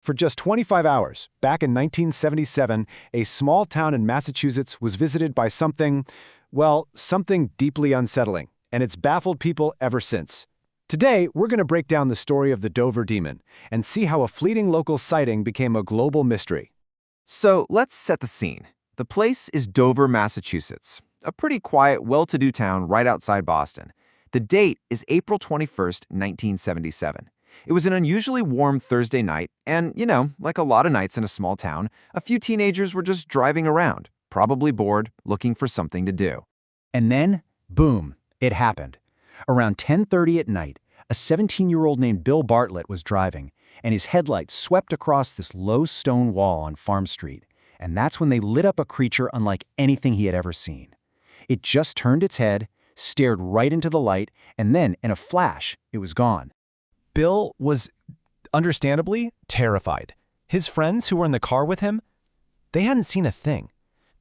For just 25 hours, back in 1977, a small town in Massachusetts was visited by something, well, something deeply unsettling, and it's baffled people ever since. Today, we're going to break down the story of the Dover demon and see how a fleeting local sighting became a global mystery. So let's set the scene. The place is Dover, Massachusetts, a pretty quiet, well-to-do town right outside Boston. The date is April 21st, 1977. It was an unusually warm Thursday night, and, like a lot of nights in a small town, a few teenagers were just driving around, probably bored, looking for something to do. And then, boom, it happened. Around 10:30 at night, a 17-year-old named Bill Bartlett was driving, and his headlights swept across this low stone wall on Farm Street, and that's when they lit up a creature unlike anything he had ever seen. It just turned its head, stared right into the light, and then, in a flash, it was gone. Bill was, understandably, terrified. His friends who were in the car with him, they hadn't seen a thing.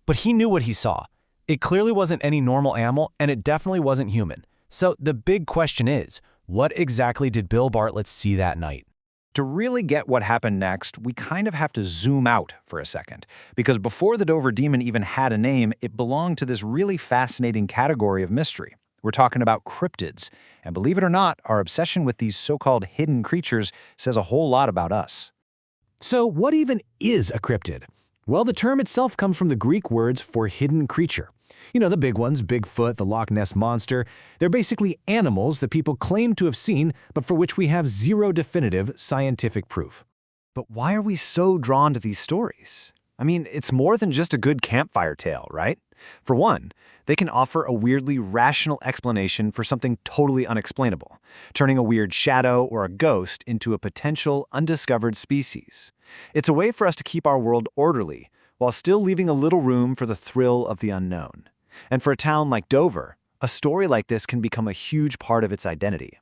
But he knew what he saw. It clearly wasn't any normal animal, and it definitely wasn't human. So the big question is, what exactly did Bill Bartlett see that night? To really get what happened next, we kind of have to zoom out for a second, because before the Dover demon even had a name, it belonged to this really fascinating category of mystery. We're talking about cryptids, and believe it or not, our obsession with these so-called hidden creatures says a whole lot about us. So what even is a cryptid? Well, the term itself comes from the Greek words for hidden creature. The big ones, Bigfoot, the Loch Ness Monster. They're basically animals that people claim to have seen, but for which we have zero definitive scientific proof. But why are we so drawn to these stories? I mean, it's more than just a good campfire tale, right? For one, they can offer a weirdly rational explanation for something totally unexplainable, turning a weird shadow or a ghost into a potential undiscovered species. It's a way for us to keep our world orderly, while still leaving a little room for the thrill of the unknown. And for a town like Dover, a story like this can become a huge part of its identity.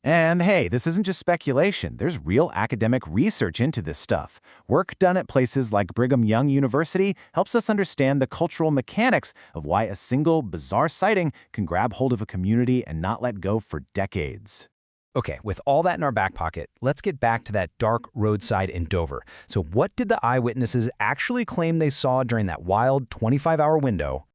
And hey, this isn't just speculation. There's real academic research into this stuff. Work done at places like Brigham Young University helps us understand the cultural mechanics of why a single, bizarre sighting can grab hold of a community and not let go for decades. Okay, with all that in our back pocket, let's get back to that dark roadside in Dover. So what did the eyewitnesses actually claim they saw during that wild 25-hour window?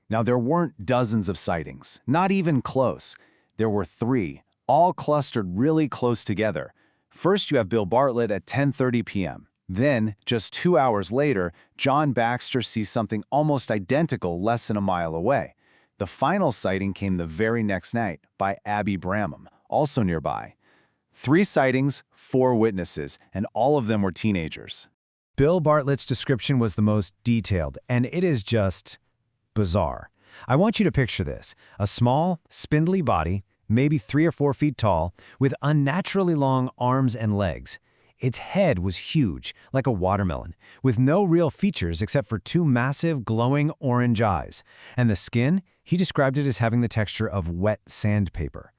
Now, there weren't dozens of sightings, not even close. There were 3. All clustered really close together. First, you have Bill Bartlett at 10:30 p.m. Then, just 2 hours later, John Baxter sees something almost identical less than a mile away. The final sighting came the very next night by Abby Bramham, also nearby. 3 sightings, 4 witnesses, and all of them were teenagers. Bill Bartlett's description was the most detailed, and it is just bizarre. I want you to picture this: a small, spindly body, maybe 3 or 4 feet tall, with unnaturally long arms and legs. Its head was huge, like a watermelon, with no real features except for 2 massive, glowing orange eyes. And the skin, he described it as having the texture of wet sandpaper.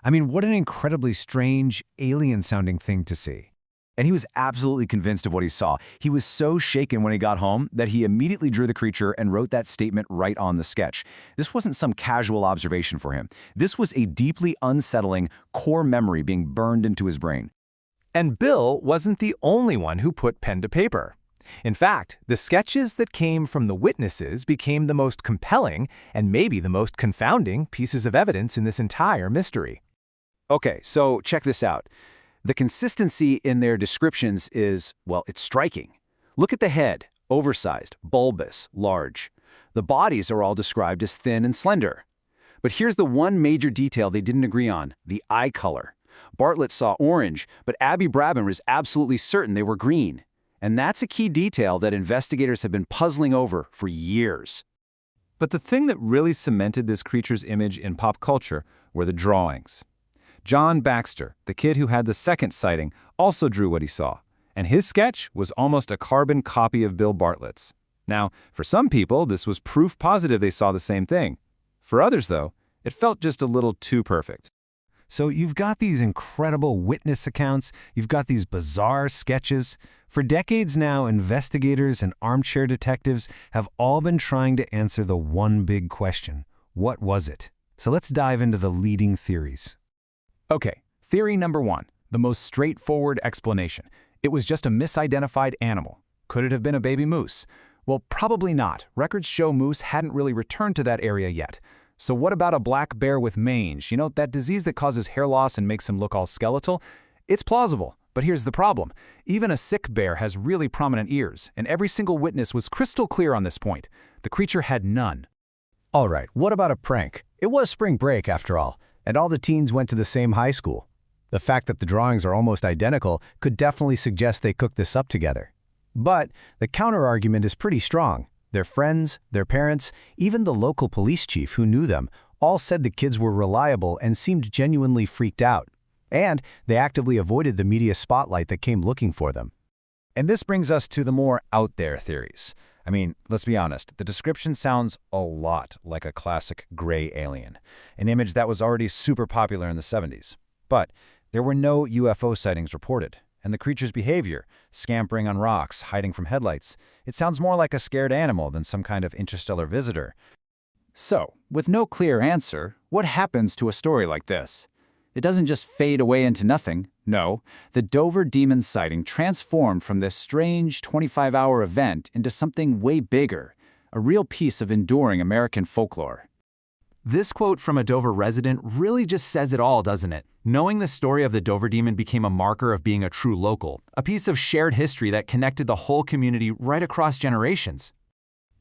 I mean, what an incredibly strange, alien-sounding thing to see. And he was absolutely convinced of what he saw. He was so shaken when he got home that he immediately drew the creature and wrote that statement right on the sketch. This wasn't some casual observation for him. This was a deeply unsettling core memory being burned into his brain. And Bill wasn't the only one who put pen to paper. In fact, the sketches that came from the witnesses became the most compelling and maybe the most confounding pieces of evidence in this entire mystery. Okay, so check this out. The consistency in their descriptions is, well, it's striking. Look at the head, oversized, bulbous, large. The bodies are all described as thin and slender. But here's the one major detail they didn't agree on: the eye color. Bartlett saw orange, but Abby Bramham is absolutely certain they were green. And that's a key detail that investigators have been puzzling over for years. But the thing that really cemented this creature's image in pop culture were the drawings. John Baxter, the kid who had the second sighting, also drew what he saw, and his sketch was almost a carbon copy of Bill Bartlett's. Now, for some people, this was proof positive they saw the same thing. For others, though, it felt just a little too perfect. So you've got these incredible witness accounts, you've got these bizarre sketches. For decades now, investigators and armchair detectives have all been trying to answer the one big question: what was it? So let's dive into the leading theories. Okay, theory number 1, the most straightforward explanation. It was just a misidentified animal. Could it have been a baby moose? Well, probably not. Records show moose hadn't really returned to that area yet. So what about a black bear with mange? You know, that disease that causes hair loss and makes him look all skeletal? It's plausible, but here's the problem. Even a sick bear has really prominent ears, and every single witness was crystal clear on this point. The creature had none. All right, what about a prank? It was spring break, after all, and all the teens went to the same high school. The fact that the drawings are almost identical could definitely suggest they cooked this up together. But the counter-argument is pretty strong. Their friends, their parents, even the local police chief who knew them, all said the kids were reliable and seemed genuinely freaked out. And they actively avoided the media spotlight that came looking for them. And this brings us to the more out there theories. I mean, let's be honest, the description sounds a lot like a classic gray alien, an image that was already super popular in the 70s. But there were no UFO sightings reported, and the creature's behavior, scampering on rocks, hiding from headlights, it sounds more like a scared animal than some kind of interstellar visitor. So, with no clear answer, what happens to a story like this? It doesn't just fade away into nothing. No, the Dover demon sighting transformed from this strange 25-hour event into something way bigger, a real piece of enduring American folklore. This quote from a Dover resident really just says it all, doesn't it? Knowing the story of the Dover demon became a marker of being a true local, a piece of shared history that connected the whole community right across generations.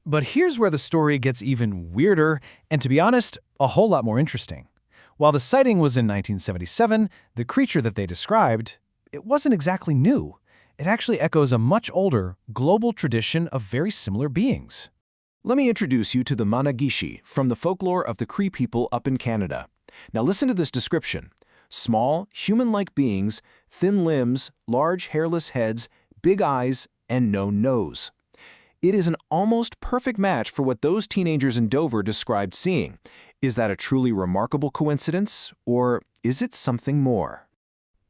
But here's where the story gets even weirder, and to be honest, a whole lot more interesting. While the sighting was in 1977, the creature that they described, it wasn't exactly new. It actually echoes a much older, global tradition of very similar beings. Let me introduce you to the Mannegishi from the folklore of the Cree people up in Canada. Now listen to this description. Small, human-like beings, thin limbs, large hairless heads, big eyes, and no nose. It is an almost perfect match for what those teenagers in Dover described seeing. Is that a truly remarkable coincidence, or is it something more?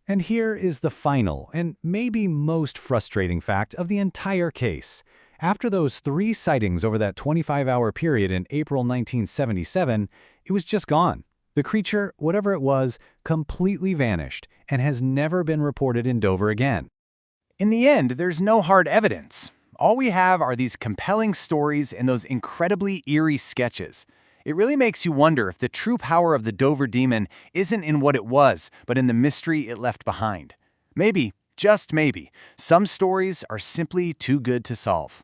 And here is the final and maybe most frustrating fact of the entire case. After those 3 sightings over that 25-hour period in April 1977, it was just gone. The creature, whatever it was, completely vanished and has never been reported in Dover again. In the end, there's no hard evidence. All we have are these compelling stories and those incredibly eerie sketches. It really makes you wonder if the true power of the Dover demon isn't in what it was, but in the mystery it left behind. Maybe, just maybe, some stories are simply too good to solve.